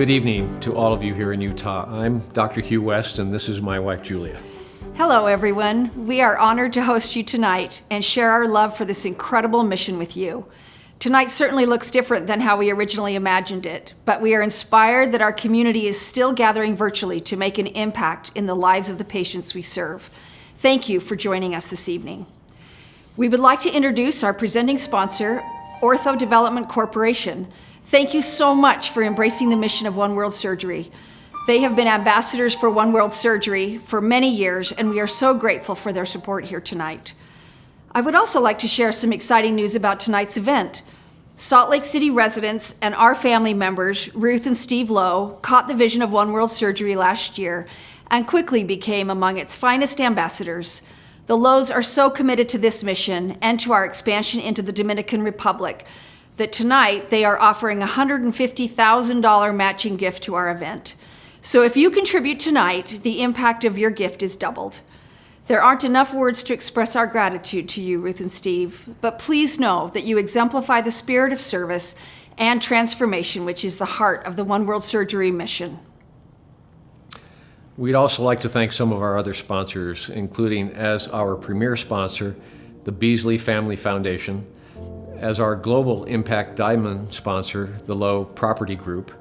Good evening to all of you here in Utah. I'm Dr. Hugh West, and this is my wife, Julia. Hello, everyone. We are honored to host you tonight and share our love for this incredible mission with you. Tonight certainly looks different than how we originally imagined it, but we are inspired that our community is still gathering virtually to make an impact in the lives of the patients we serve. Thank you for joining us this evening. We would like to introduce our presenting sponsor, Ortho Development Corporation. Thank you so much for embracing the mission of One World Surgery. They have been ambassadors for One World Surgery for many years, and we are so grateful for their support here tonight. I would also like to share some exciting news about tonight's event. Salt Lake City residents and our family members, Ruth and Steve Lowe, caught the vision of One World Surgery last year and quickly became among its finest ambassadors. The Lowes are so committed to this mission and to our expansion into the Dominican Republic that tonight they are offering a $150,000 matching gift to our event. So if you contribute tonight, the impact of your gift is doubled. There aren't enough words to express our gratitude to you, Ruth and Steve, but please know that you exemplify the spirit of service and transformation, which is the heart of the One World Surgery mission. We'd also like to thank some of our other sponsors, including as our premier sponsor, the Beasley Family Foundation, as our Global Impact Diamond sponsor, the Lowe Property Group,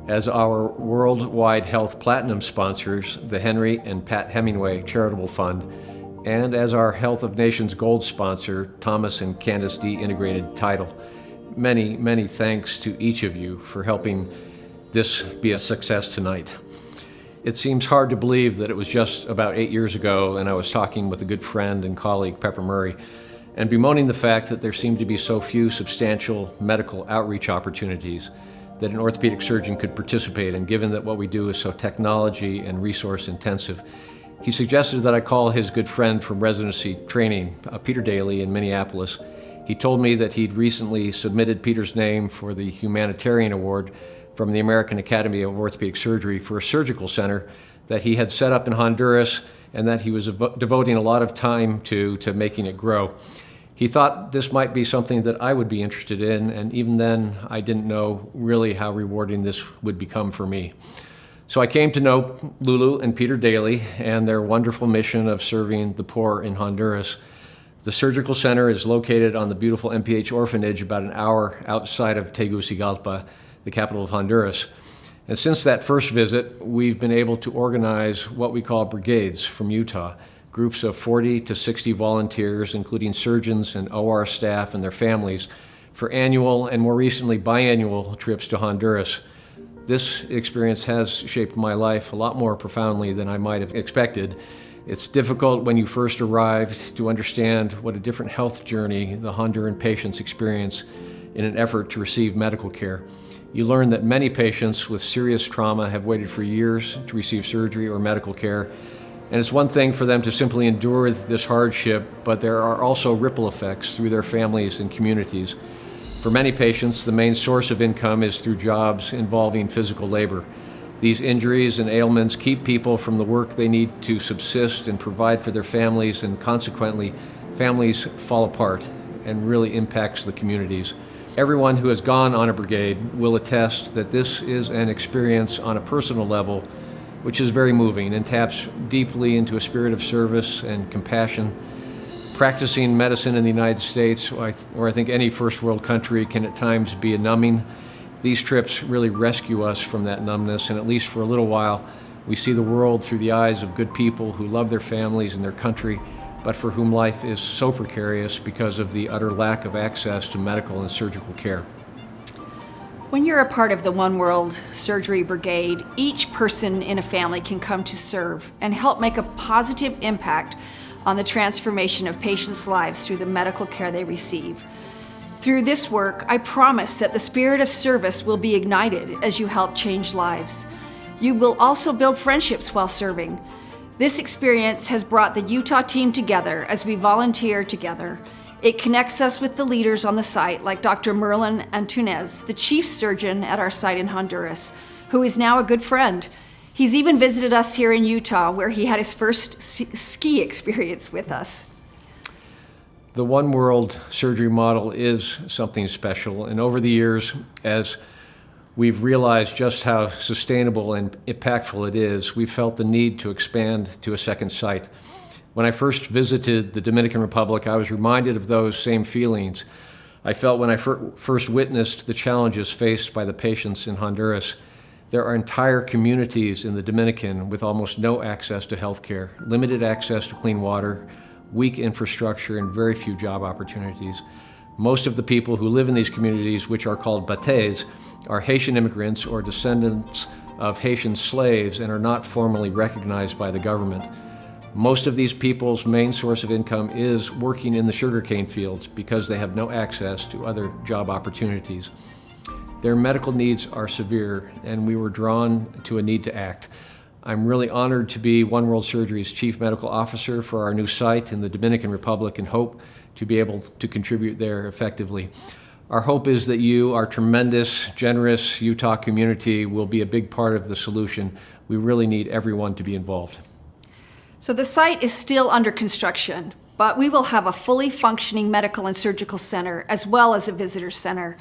as our Worldwide Health Platinum sponsors, the Henry and Pat Hemingway Charitable Fund, and as our Health of Nations Gold sponsor, Thomas and Candace D. Integrated Title. Many, many thanks to each of you for helping this be a success tonight. It seems hard to believe that it was just about 8 years ago, and I was talking with a good friend and colleague, Pepper Murray, and bemoaning the fact that there seemed to be so few substantial medical outreach opportunities that an orthopedic surgeon could participate in, given that what we do is so technology and resource intensive. He suggested that I call his good friend from residency training, Peter Daly in Minneapolis. He told me that he'd recently submitted Peter's name for the Humanitarian Award from the American Academy of Orthopedic Surgery for a surgical center that he had set up in Honduras and that he was devoting a lot of time to making it grow. He thought this might be something that I would be interested in, and even then, I didn't know really how rewarding this would become for me. So I came to know Lulu and Peter Daly and their wonderful mission of serving the poor in Honduras. The surgical center is located on the beautiful MPH orphanage about an hour outside of Tegucigalpa, the capital of Honduras. And since that first visit, we've been able to organize what we call brigades from Utah, groups of 40 to 60 volunteers, including surgeons and OR staff and their families, for annual and more recently biannual trips to Honduras. This experience has shaped my life a lot more profoundly than I might have expected. It's difficult when you first arrived to understand what a different health journey the Honduran patients experience in an effort to receive medical care. You learn that many patients with serious trauma have waited for years to receive surgery or medical care. And it's one thing for them to simply endure this hardship, but there are also ripple effects through their families and communities. For many patients, the main source of income is through jobs involving physical labor. These injuries and ailments keep people from the work they need to subsist and provide for their families, and consequently, families fall apart and really impacts the communities. Everyone who has gone on a brigade will attest that this is an experience on a personal level which is very moving and taps deeply into a spirit of service and compassion. Practicing medicine in the United States, or I think any first world country, can at times be a numbing. These trips really rescue us from that numbness, and at least for a little while, we see the world through the eyes of good people who love their families and their country, but for whom life is so precarious because of the utter lack of access to medical and surgical care. When you're a part of the One World Surgery Brigade, each person in a family can come to serve and help make a positive impact on the transformation of patients' lives through the medical care they receive. Through this work, I promise that the spirit of service will be ignited as you help change lives. You will also build friendships while serving. This experience has brought the Utah team together as we volunteer together. It connects us with the leaders on the site, like Dr. Merlin Antunez, the chief surgeon at our site in Honduras, who is now a good friend. He's even visited us here in Utah, where he had his first ski experience with us. The One World Surgery model is something special, and over the years, as we've realized just how sustainable and impactful it is, we felt the need to expand to a second site. When I first visited the Dominican Republic, I was reminded of those same feelings I felt when I first witnessed the challenges faced by the patients in Honduras. There are entire communities in the Dominican with almost no access to health care, limited access to clean water, weak infrastructure, and very few job opportunities. Most of the people who live in these communities, which are called batés, are Haitian immigrants or descendants of Haitian slaves and are not formally recognized by the government. Most of these people's main source of income is working in the sugarcane fields because they have no access to other job opportunities. Their medical needs are severe, and we were drawn to a need to act. I'm really honored to be One World Surgery's Chief Medical Officer for our new site in the Dominican Republic and hope to be able to contribute there effectively. Our hope is that you, our tremendous, generous Utah community, will be a big part of the solution. We really need everyone to be involved. So the site is still under construction, but we will have a fully functioning medical and surgical center as well as a visitor center.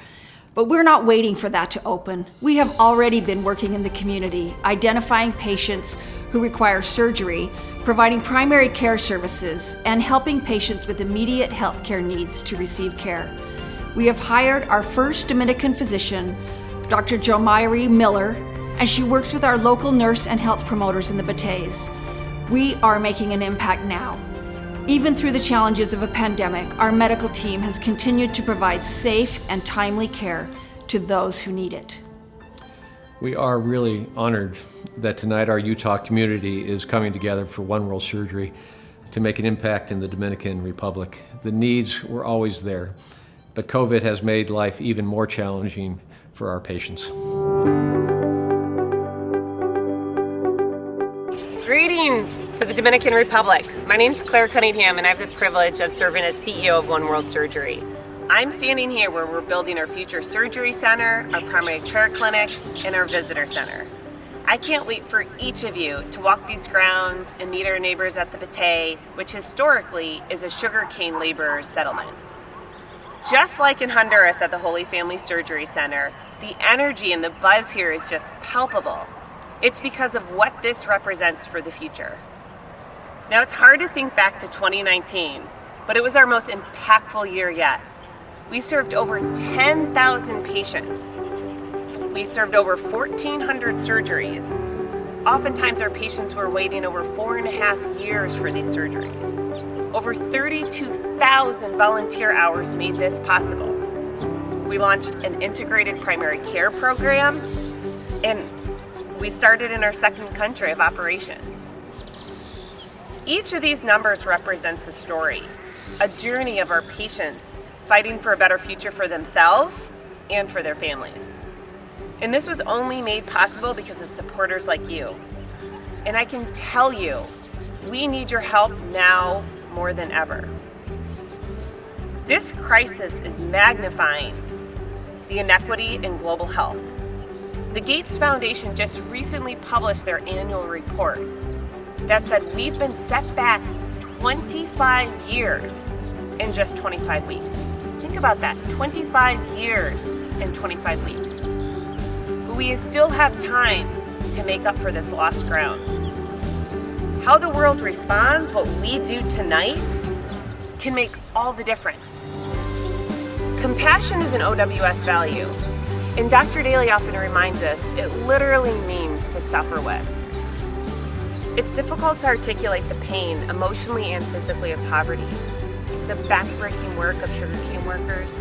But we're not waiting for that to open. We have already been working in the community, identifying patients who require surgery, providing primary care services, and helping patients with immediate healthcare needs to receive care. We have hired our first Dominican physician, Dr. Jomairi Miller, and she works with our local nurse and health promoters in the batés. We are making an impact now. Even through the challenges of a pandemic, our medical team has continued to provide safe and timely care to those who need it. We are really honored that tonight our Utah community is coming together for One World Surgery to make an impact in the Dominican Republic. The needs were always there, but COVID has made life even more challenging for our patients. Greetings to the Dominican Republic. My name is Claire Cunningham, and I have the privilege of serving as CEO of One World Surgery. I'm standing here where we're building our future surgery center, our primary care clinic, and our visitor center. I can't wait for each of you to walk these grounds and meet our neighbors at the Batey, which historically is a sugarcane laborers settlement. Just like in Honduras at the Holy Family Surgery Center, the energy and the buzz here is just palpable. It's because of what this represents for the future. Now, it's hard to think back to 2019, but it was our most impactful year yet. We served over 10,000 patients. We served over 1,400 surgeries. Oftentimes, our patients were waiting over 4.5 years for these surgeries. Over 32,000 volunteer hours made this possible. We launched an integrated primary care program, and we started in our second country of operations. Each of these numbers represents a story, a journey of our patients fighting for a better future for themselves and for their families. And this was only made possible because of supporters like you. And I can tell you, we need your help now more than ever. This crisis is magnifying the inequity in global health. The Gates Foundation just recently published their annual report that said we've been set back 25 years in just 25 weeks. Think about that, 25 years in 25 weeks. But we still have time to make up for this lost ground. How the world responds, what we do tonight, can make all the difference. Compassion is an OWS value. And Dr. Daly often reminds us, it literally means to suffer with. It's difficult to articulate the pain, emotionally and physically, of poverty, the backbreaking work of sugarcane workers,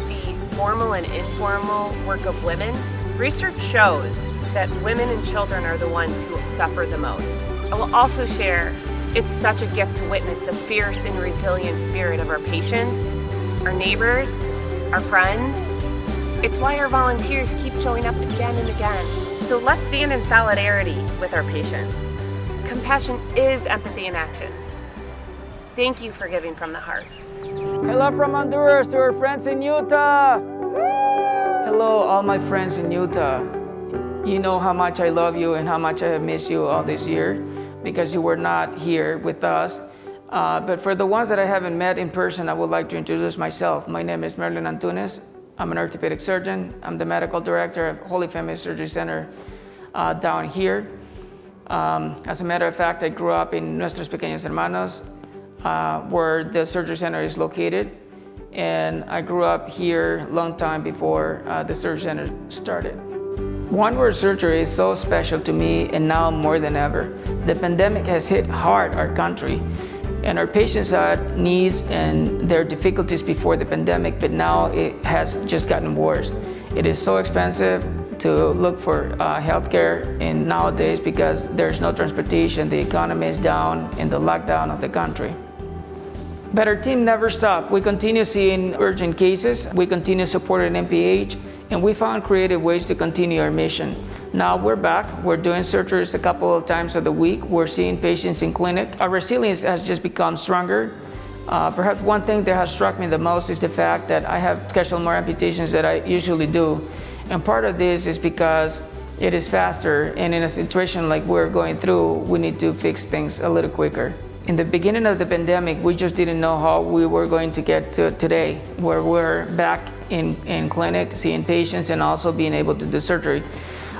the formal and informal work of women. Research shows that women and children are the ones who suffer the most. I will also share, it's such a gift to witness the fierce and resilient spirit of our patients, our neighbors, our friends. It's why our volunteers keep showing up again and again. So let's stand in solidarity with our patients. Compassion is empathy in action. Thank you for giving from the heart. Hello from Honduras to our friends in Utah. Hello, all my friends in Utah. You know how much I love you and how much I have missed you all this year because you were not here with us. But for the ones that I haven't met in person, I would like to introduce myself. My name is Merlin Antunes. I'm an orthopedic surgeon. I'm the medical director of Holy Family Surgery Center down here. As a matter of fact, I grew up in Nuestros Pequeños Hermanos, where the surgery center is located. And I grew up here a long time before the surgery center started. One World Surgery is so special to me, and now more than ever. The pandemic has hit hard our country, and our patients had needs and their difficulties before the pandemic, but now it has just gotten worse. It is so expensive to look for healthcare in nowadays because there's no transportation, the economy is down, and the lockdown of the country. But our team never stopped. We continue seeing urgent cases, we continue supporting MPH, and we found creative ways to continue our mission. Now we're back. We're doing surgeries a couple of times of the week. We're seeing patients in clinic. Our resilience has just become stronger. Perhaps one thing that has struck me the most is the fact that I have scheduled more amputations than I usually do. And part of this is because it is faster, and in a situation like we're going through, we need to fix things a little quicker. In the beginning of the pandemic, we just didn't know how we were going to get to today, where we're back in clinic, seeing patients, and also being able to do surgery.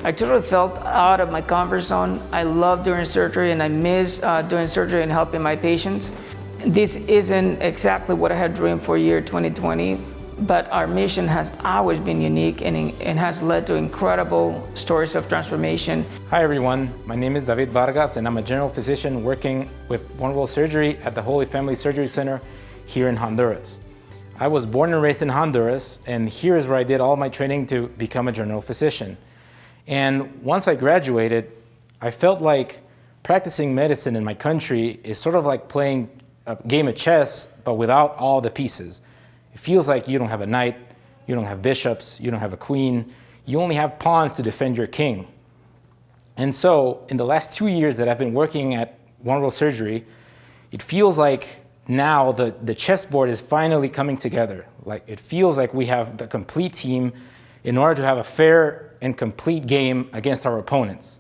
I totally felt out of my comfort zone. I love doing surgery, and I miss doing surgery and helping my patients. This isn't exactly what I had dreamed for year 2020, but our mission has always been unique and has led to incredible stories of transformation. Hi everyone, my name is David Vargas and I'm a general physician working with One World Surgery at the Holy Family Surgery Center here in Honduras. I was born and raised in Honduras, and here is where I did all my training to become a general physician. And once I graduated, I felt like practicing medicine in my country is sort of like playing a game of chess, but without all the pieces. It feels like you don't have a knight, you don't have bishops, you don't have a queen, you only have pawns to defend your king. And so, in the last 2 years that I've been working at One World Surgery, it feels like now the chessboard is finally coming together. Like, it feels like we have the complete team in order to have a fair and complete game against our opponents.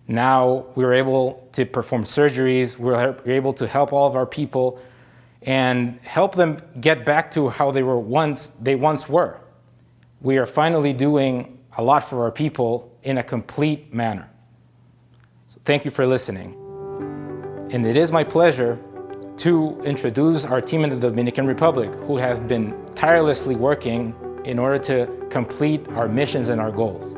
Now we're able to perform surgeries, we're able to help all of our people and help them get back to how they once were. We are finally doing a lot for our people in a complete manner. So thank you for listening. And it is my pleasure to introduce our team in the Dominican Republic, who have been tirelessly working in order to complete our missions and our goals.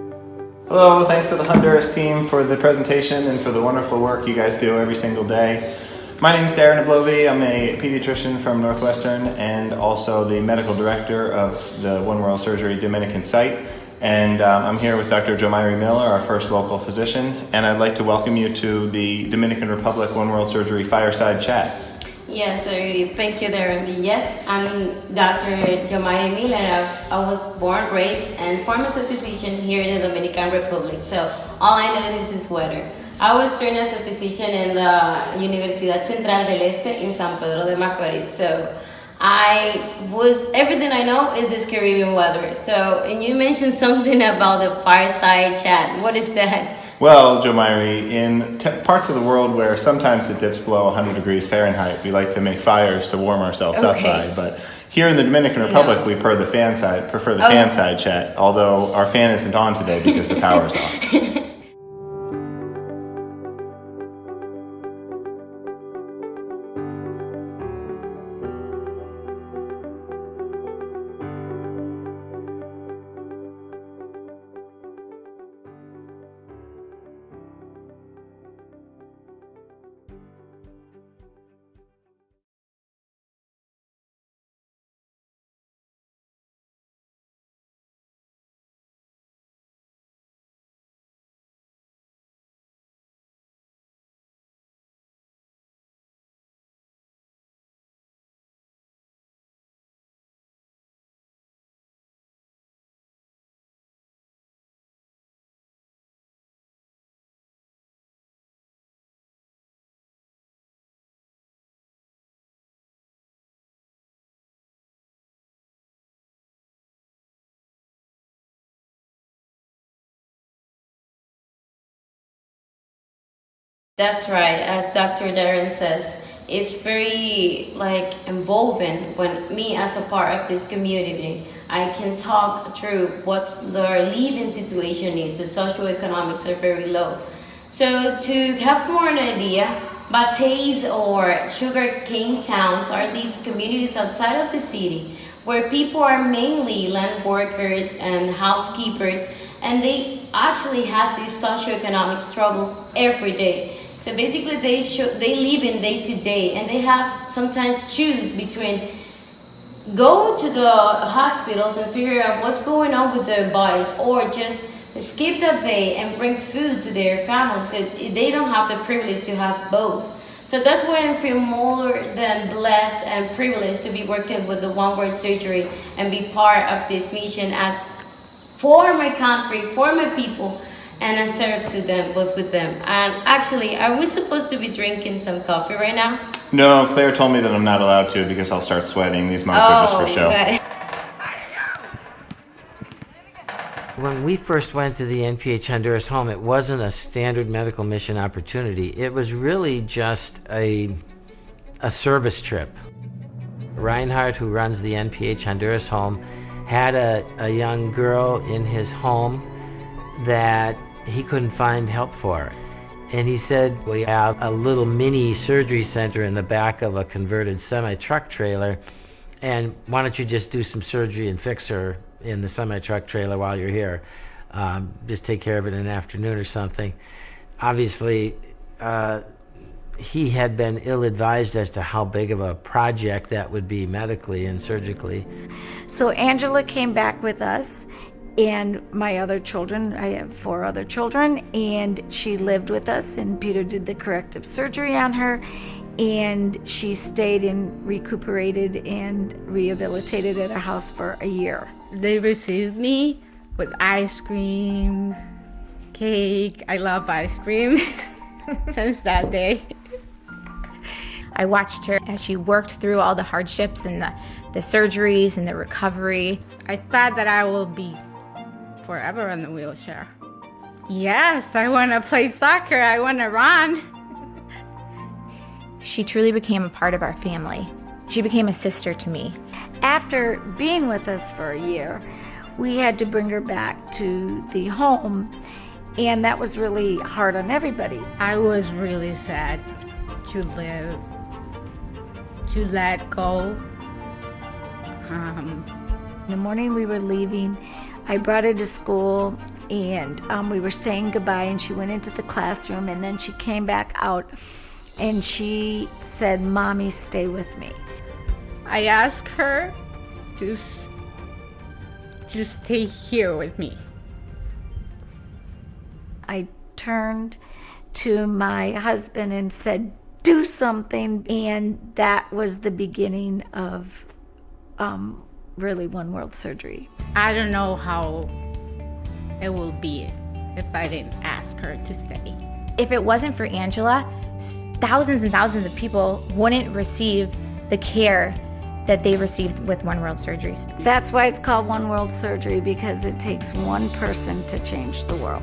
Hello, thanks to the Honduras team for the presentation and for the wonderful work you guys do every single day. My name is Darren Ablovi. I'm a pediatrician from Northwestern and also the medical director of the One World Surgery Dominican site. And I'm here with Dr. Jomairi Miller, our first local physician, and I'd like to welcome you to the Dominican Republic One World Surgery Fireside Chat. Yes, already. Thank you, Darren. Yes, I'm Dr. Jomairi Miller. I was born, raised, and formed as a physician here in the Dominican Republic. So all I know is this weather. I was trained as a physician in the Universidad Central del Este in San Pedro de Macorís. So everything I know is this Caribbean weather. So, and you mentioned something about the fireside chat. What is that? Well, Jomairi, in parts of the world where sometimes the dips below 100 degrees Fahrenheit, we like to make fires to warm ourselves up by. But here in the Dominican Republic, we prefer the fan side chat, although our fan isn't on today because the power's off. That's right. As Dr. Darren says, it's very involving when me as a part of this community, I can talk through what their living situation is. The socioeconomics are very low. So to have more an idea, bateys or sugarcane towns are these communities outside of the city where people are mainly land workers and housekeepers, and they actually have these socioeconomic struggles every day. So basically they live in day to day, and they have sometimes choose between go to the hospitals and figure out what's going on with their bodies, or just skip that day and bring food to their families. So they don't have the privilege to have both. So that's why I feel more than blessed and privileged to be working with the One World Surgery and be part of this mission as for my country, for my people, and I serve to them, both with them. And actually, are we supposed to be drinking some coffee right now? No, Claire told me that I'm not allowed to because I'll start sweating. These mugs are just for show. Got it. When we first went to the NPH Honduras home, it wasn't a standard medical mission opportunity. It was really just a service trip. Reinhardt, who runs the NPH Honduras home, had a young girl in his home that he couldn't find help for. And he said, we have a little mini surgery center in the back of a converted semi-truck trailer, and why don't you just do some surgery and fix her in the semi-truck trailer while you're here. Just take care of it in an afternoon or something. Obviously, he had been ill-advised as to how big of a project that would be medically and surgically. So Angela came back with us and my other children. I have 4 other children, and she lived with us, and Peter did the corrective surgery on her, and she stayed and recuperated and rehabilitated at a house for a year. They received me with ice cream, cake. I love ice cream since that day. I watched her as she worked through all the hardships and the surgeries and the recovery. I thought that I will be forever in the wheelchair. Yes, I want to play soccer. I want to run. She truly became a part of our family. She became a sister to me. After being with us for a year, we had to bring her back to the home, and that was really hard on everybody. I was really sad to let go. In the morning we were leaving, I brought her to school, and we were saying goodbye, and she went into the classroom, and then she came back out, and she said, "Mommy, stay with me." I asked her to stay here with me. I turned to my husband and said, "Do something," and that was the beginning of really One World Surgery. I don't know how it will be if I didn't ask her to stay. If it wasn't for Angela, thousands and thousands of people wouldn't receive the care that they received with One World Surgeries. That's why it's called One World Surgery, because it takes one person to change the world.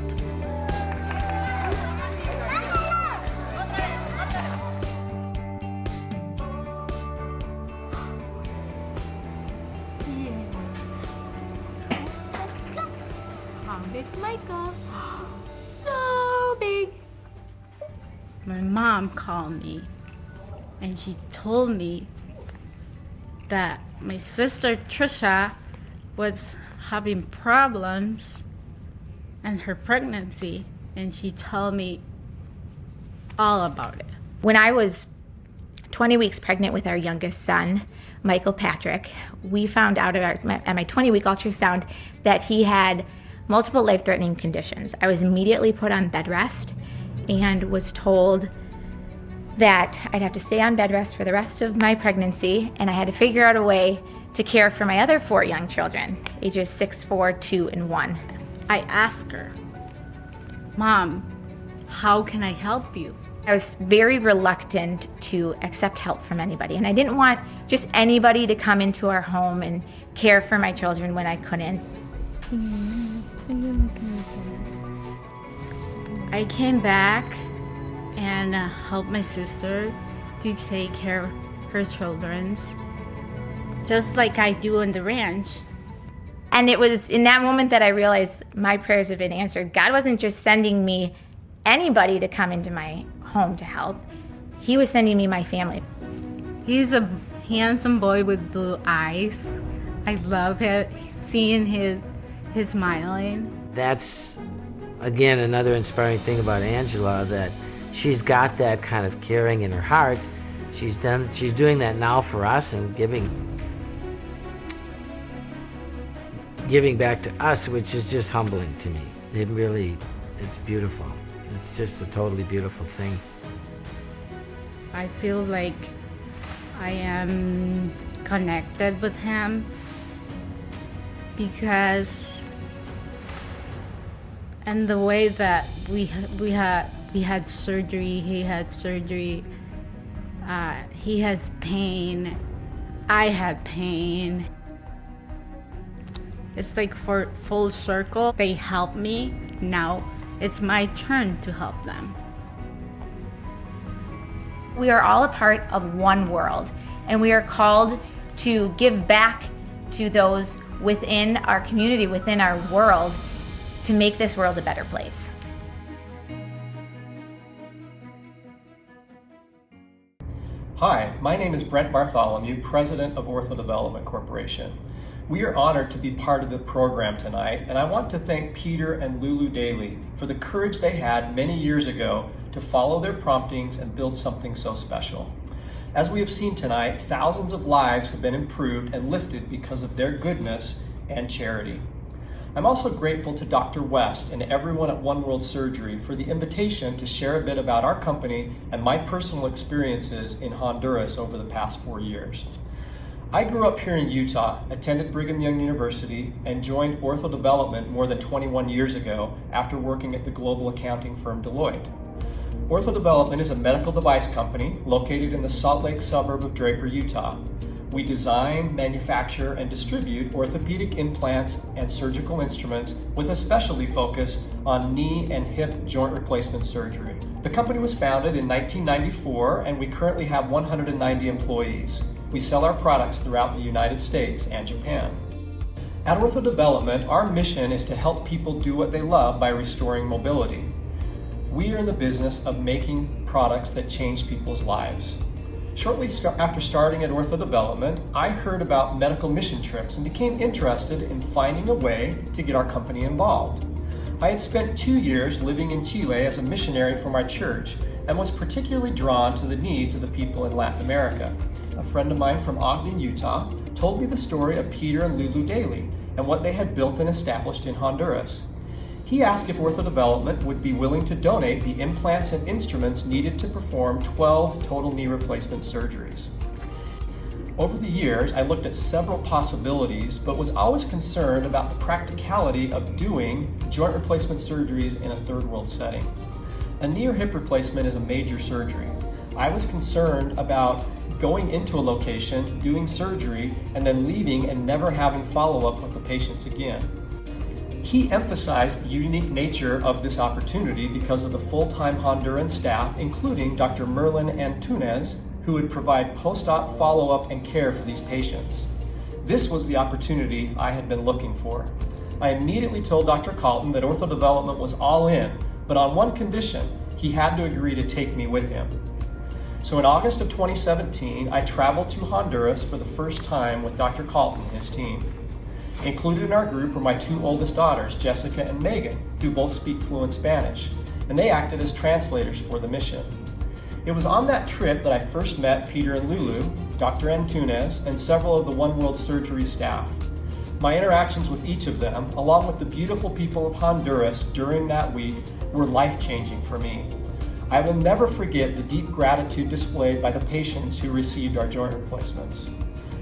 It's Michael. So big. My mom called me and she told me that my sister Trisha was having problems in her pregnancy, and she told me all about it. When I was 20 weeks pregnant with our youngest son, Michael Patrick, we found out at my 20-week ultrasound that he had multiple life-threatening conditions. I was immediately put on bed rest and was told that I'd have to stay on bed rest for the rest of my pregnancy, and I had to figure out a way to care for my other 4 young children, ages 6, 4, 2, and 1. I asked her, "Mom, how can I help you?" I was very reluctant to accept help from anybody, and I didn't want just anybody to come into our home and care for my children when I couldn't. I came back and helped my sister to take care of her children, just like I do on the ranch. And it was in that moment that I realized my prayers have been answered. God wasn't just sending me anybody to come into my home to help. He was sending me my family. He's a handsome boy with blue eyes. I love it, seeing his smiling. That's, again, another inspiring thing about Angela, that she's got that kind of caring in her heart. She's doing that now for us and giving back to us, which is just humbling to me. It's beautiful. It's just a totally beautiful thing. I feel like I am connected with him because, and the way that we had surgery, he had surgery, he has pain, I had pain. It's like for full circle. They help me. Now it's my turn to help them. We are all a part of one world, and we are called to give back to those within our community, within our world, to make this world a better place. Hi, my name is Brent Bartholomew, President of Ortho Development Corporation. We are honored to be part of the program tonight, and I want to thank Peter and Lulu Daly for the courage they had many years ago to follow their promptings and build something so special. As we have seen tonight, thousands of lives have been improved and lifted because of their goodness and charity. I'm also grateful to Dr. West and everyone at One World Surgery for the invitation to share a bit about our company and my personal experiences in Honduras over the past 4 years. I grew up here in Utah, attended Brigham Young University, and joined Ortho Development more than 21 years ago after working at the global accounting firm Deloitte. Ortho Development is a medical device company located in the Salt Lake suburb of Draper, Utah. We design, manufacture, and distribute orthopedic implants and surgical instruments with a specialty focus on knee and hip joint replacement surgery. The company was founded in 1994, and we currently have 190 employees. We sell our products throughout the United States and Japan. At Ortho Development, our mission is to help people do what they love by restoring mobility. We are in the business of making products that change people's lives. Shortly after starting at Ortho Development, I heard about medical mission trips and became interested in finding a way to get our company involved. I had spent 2 years living in Chile as a missionary for my church and was particularly drawn to the needs of the people in Latin America. A friend of mine from Ogden, Utah, told me the story of Peter and Lulu Daly and what they had built and established in Honduras. He asked if Ortho Development would be willing to donate the implants and instruments needed to perform 12 total knee replacement surgeries. Over the years, I looked at several possibilities, but was always concerned about the practicality of doing joint replacement surgeries in a third world setting. A knee or hip replacement is a major surgery. I was concerned about going into a location, doing surgery, and then leaving and never having follow-up with the patients again. He emphasized the unique nature of this opportunity because of the full-time Honduran staff, including Dr. Merlin Antunes, who would provide post-op follow-up and care for these patients. This was the opportunity I had been looking for. I immediately told Dr. Calton that Ortho Development was all in, but on one condition: he had to agree to take me with him. So in August of 2017, I traveled to Honduras for the first time with Dr. Calton and his team. Included in our group were my 2 oldest daughters, Jessica and Megan, who both speak fluent Spanish, and they acted as translators for the mission. It was on that trip that I first met Peter and Lulu, Dr. Antunes, and several of the One World Surgery staff. My interactions with each of them, along with the beautiful people of Honduras during that week, were life-changing for me. I will never forget the deep gratitude displayed by the patients who received our joint replacements.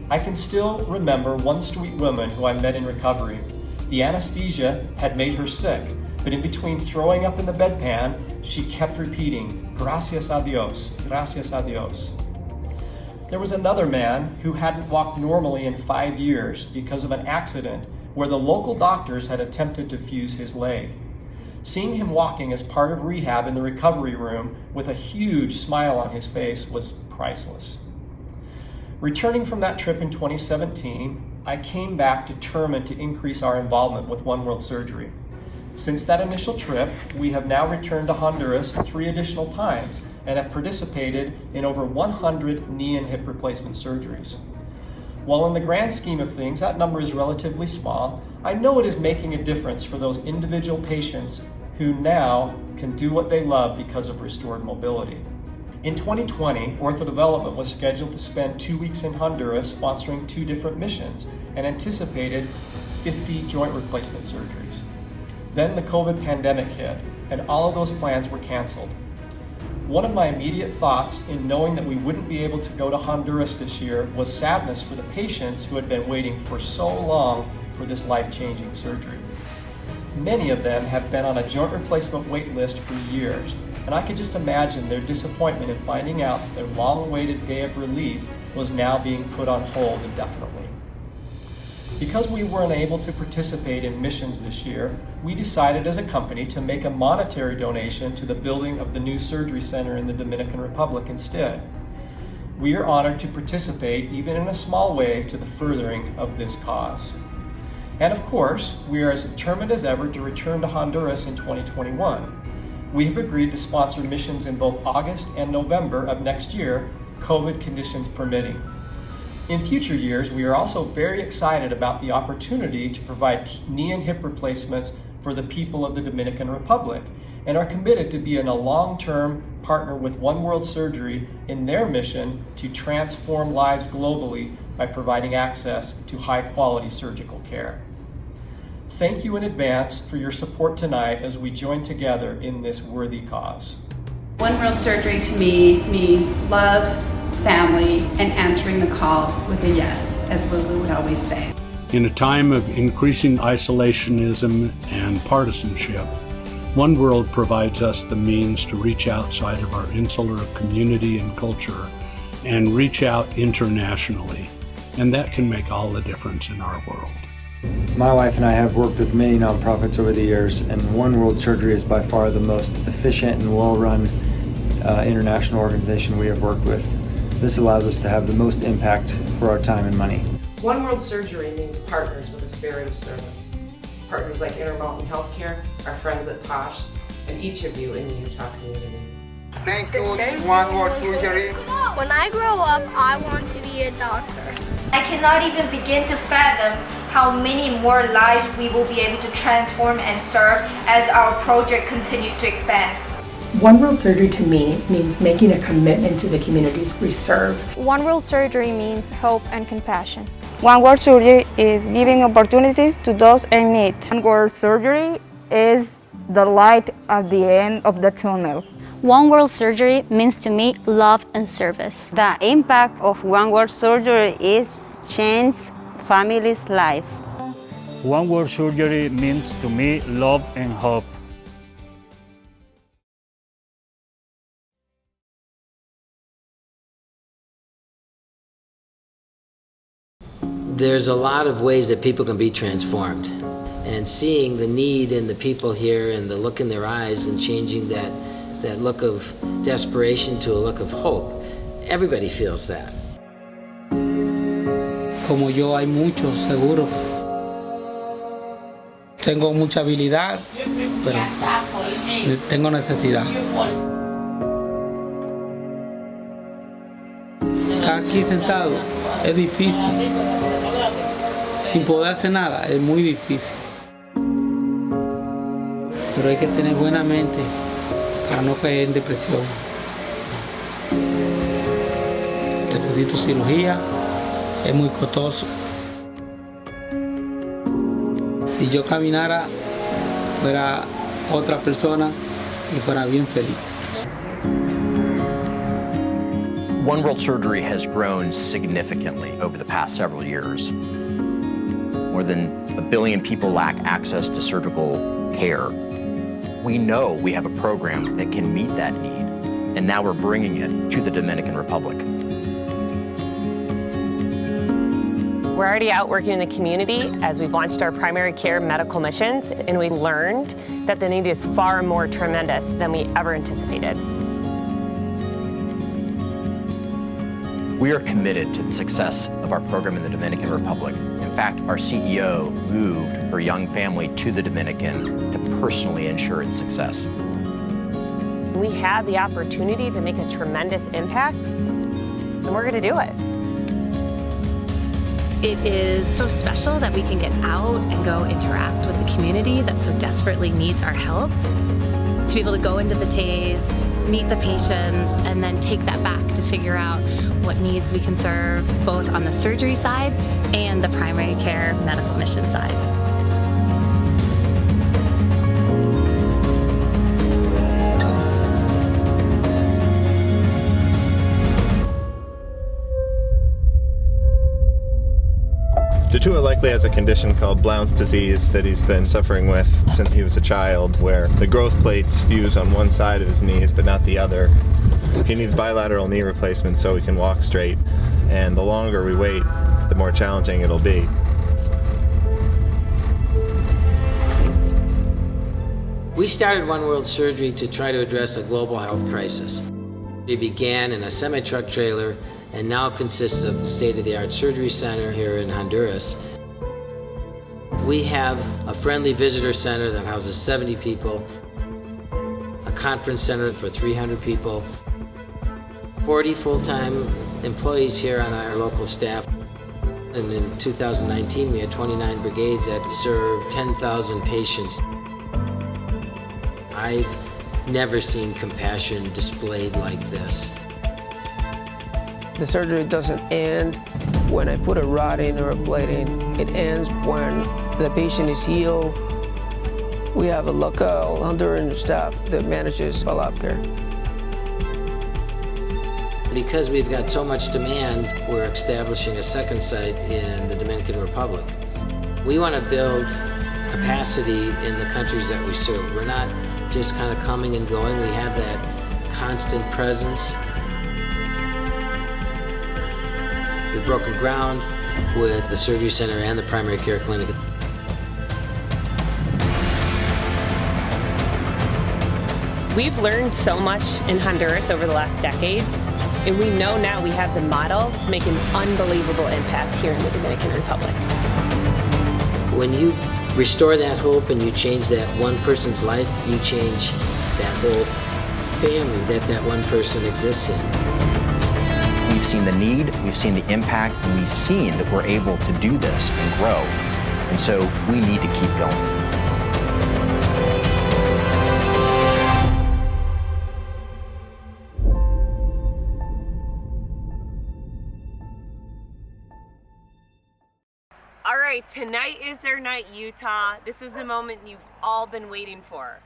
I can still remember one sweet woman who I met in recovery. The anesthesia had made her sick, but in between throwing up in the bedpan, she kept repeating, "Gracias a Dios, gracias a Dios." There was another man who hadn't walked normally in 5 years because of an accident where the local doctors had attempted to fuse his leg. Seeing him walking as part of rehab in the recovery room with a huge smile on his face was priceless. Returning from that trip in 2017, I came back determined to increase our involvement with One World Surgery. Since that initial trip, we have now returned to Honduras 3 additional times and have participated in over 100 knee and hip replacement surgeries. While in the grand scheme of things, that number is relatively small, I know it is making a difference for those individual patients who now can do what they love because of restored mobility. In 2020, Ortho Development was scheduled to spend 2 weeks in Honduras sponsoring 2 different missions and anticipated 50 joint replacement surgeries. Then the COVID pandemic hit, and all of those plans were canceled. One of my immediate thoughts in knowing that we wouldn't be able to go to Honduras this year was sadness for the patients who had been waiting for so long for this life-changing surgery. Many of them have been on a joint replacement wait list for years, and I could just imagine their disappointment in finding out that their long-awaited day of relief was now being put on hold indefinitely. Because we weren't able to participate in missions this year, we decided as a company to make a monetary donation to the building of the new surgery center in the Dominican Republic instead. We are honored to participate, even in a small way, to the furthering of this cause. And of course, we are as determined as ever to return to Honduras in 2021. We have agreed to sponsor missions in both August and November of next year, COVID conditions permitting. In future years, we are also very excited about the opportunity to provide knee and hip replacements for the people of the Dominican Republic and are committed to being a long-term partner with One World Surgery in their mission to transform lives globally by providing access to high-quality surgical care. Thank you in advance for your support tonight as we join together in this worthy cause. One World Surgery to me means love, family, and answering the call with a yes, as Lulu would always say. In a time of increasing isolationism and partisanship, One World provides us the means to reach outside of our insular community and culture and reach out internationally, and that can make all the difference in our world. My wife and I have worked with many nonprofits over the years, and One World Surgery is by far the most efficient and well-run international organization we have worked with. This allows us to have the most impact for our time and money. One World Surgery means partners with a spirit of service. Partners like Intermountain Healthcare, our friends at Tosh, and each of you in the Utah community. Thank you, One World Surgery. When I grow up, I want to be a doctor. I cannot even begin to fathom how many more lives we will be able to transform and serve as our project continues to expand. One World Surgery to me means making a commitment to the communities we serve. One World Surgery means hope and compassion. One World Surgery is giving opportunities to those in need. One World Surgery is the light at the end of the tunnel. One World Surgery means to me love and service. The impact of One World Surgery is change families' life. One World Surgery means to me love and hope. There's a lot of ways that people can be transformed, and seeing the need in the people here and the look in their eyes and changing that look of desperation to a look of hope, everybody feels that. Como yo hay muchos, seguro. Tengo mucha habilidad, pero tengo necesidad. Estar aquí sentado es difícil. Sin poder hacer nada, es muy difícil. Pero hay que tener buena mente para no caer en depresión. Necesito cirugía, es muy costoso. Si yo caminara, fuera otra persona y fuera bien feliz. One World Surgery has grown significantly over the past several years. More than 1 billion people lack access to surgical care. We know we have a program that can meet that need, and now we're bringing it to the Dominican Republic. We're already out working in the community as we've launched our primary care medical missions, and we learned that the need is far more tremendous than we ever anticipated. We are committed to the success of our program in the Dominican Republic and In fact, our CEO moved her young family to the Dominican to personally ensure its success. We have the opportunity to make a tremendous impact, and we're going to do it. It is so special that we can get out and go interact with the community that so desperately needs our help. To be able to go into the TAs, meet the patients, and then take that back to figure out what needs we can serve both on the surgery side and the primary care medical mission side. Datua likely has a condition called Blount's disease that he's been suffering with since he was a child, where the growth plates fuse on one side of his knees but not the other. He needs bilateral knee replacement so he can walk straight, and the longer we wait, the more challenging it'll be. We started One World Surgery to try to address a global health crisis. It began in a semi-truck trailer and now consists of the state-of-the-art surgery center here in Honduras. We have a friendly visitor center that houses 70 people, a conference center for 300 people, 40 full-time employees here on our local staff. And in 2019, we had 29 brigades that served 10,000 patients. I've never seen compassion displayed like this. The surgery doesn't end when I put a rod in or a plate in. It ends when the patient is healed. We have a local Honduran staff that manages follow-up care. Because we've got so much demand, we're establishing a second site in the Dominican Republic. We want to build capacity in the countries that we serve. We're not just kind of coming and going. We have that constant presence. We've broken ground with the surgery center and the primary care clinic. We've learned so much in Honduras over the last decade, and we know now we have the model to make an unbelievable impact here in the Dominican Republic. When you restore that hope and you change that one person's life, you change that whole family that that one person exists in. We've seen the need, we've seen the impact, and we've seen that we're able to do this and grow. And so we need to keep going. All right, tonight is their night, Utah. This is the moment you've all been waiting for.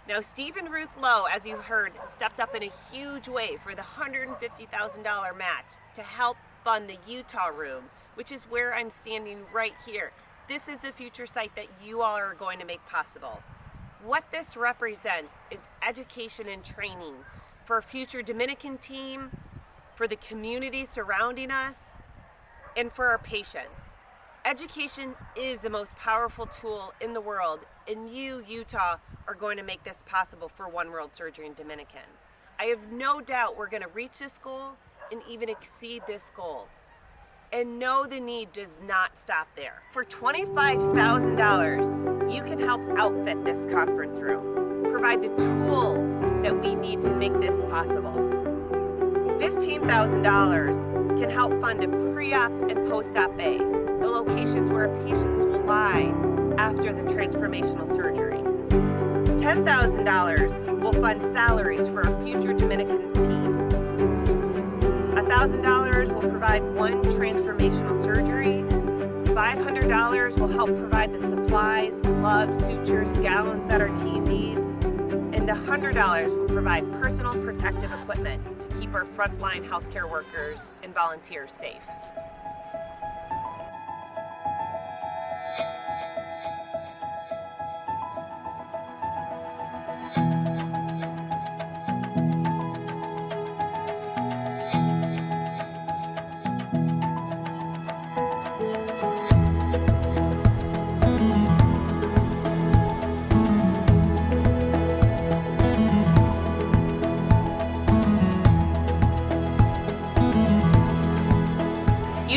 Now, Steve and Ruth Lowe, as you've heard, stepped up in a huge way for the $150,000 match to help fund the Utah room, which is where I'm standing right here. This is the future site that you all are going to make possible. What this represents is education and training for a future Dominican team, for the community surrounding us, and for our patients. Education is the most powerful tool in the world, and you, Utah, are going to make this possible for One World Surgery in Dominican. I have no doubt we're going to reach this goal and even exceed this goal. And no, the need does not stop there. For $25,000, you can help outfit this conference room, provide the tools that we need to make this possible. $15,000 can help fund a pre-op and post-op bay, the locations where patients will lie after the transformational surgery. $10,000 will fund salaries for a future Dominican team. $1,000 will provide one transformational surgery. $500 will help provide the supplies, gloves, sutures, gowns that our team needs. And $100 will provide personal protective equipment to keep our frontline healthcare workers and volunteers safe.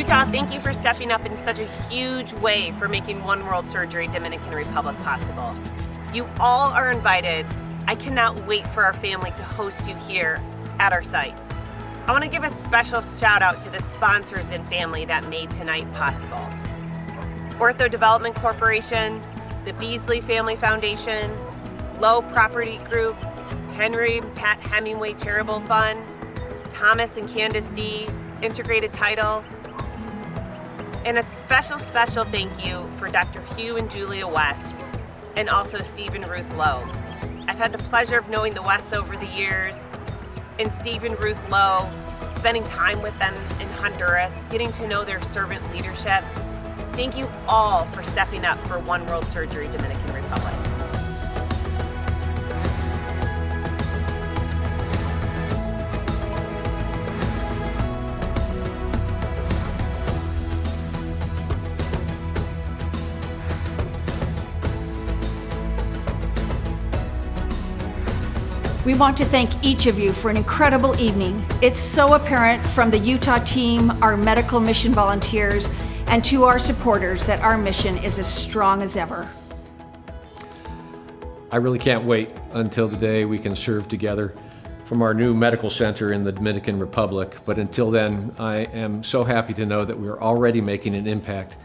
Utah, thank you for stepping up in such a huge way for making One World Surgery Dominican Republic possible. You all are invited. I cannot wait for our family to host you here at our site. I want to give a special shout out to the sponsors and family that made tonight possible. Ortho Development Corporation, the Beasley Family Foundation, Lowe Property Group, Henry and Pat Hemingway Charitable Fund, Thomas and Candace D, Integrated Title, and a special thank you for Dr. Hugh and Julia West, and also Steve and Ruth Lowe. I've had the pleasure of knowing the Wests over the years, and Steve and Ruth Lowe, spending time with them in Honduras, getting to know their servant leadership. Thank you all for stepping up for One World Surgery Dominican Republic. We want to thank each of you for an incredible evening. It's so apparent from the Utah team, our medical mission volunteers, and to our supporters that our mission is as strong as ever. I really can't wait until the day we can serve together from our new medical center in the Dominican Republic. But until then, I am so happy to know that we are already making an impact.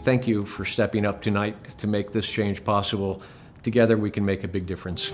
Thank you for stepping up tonight to make this change possible. Together we can make a big difference.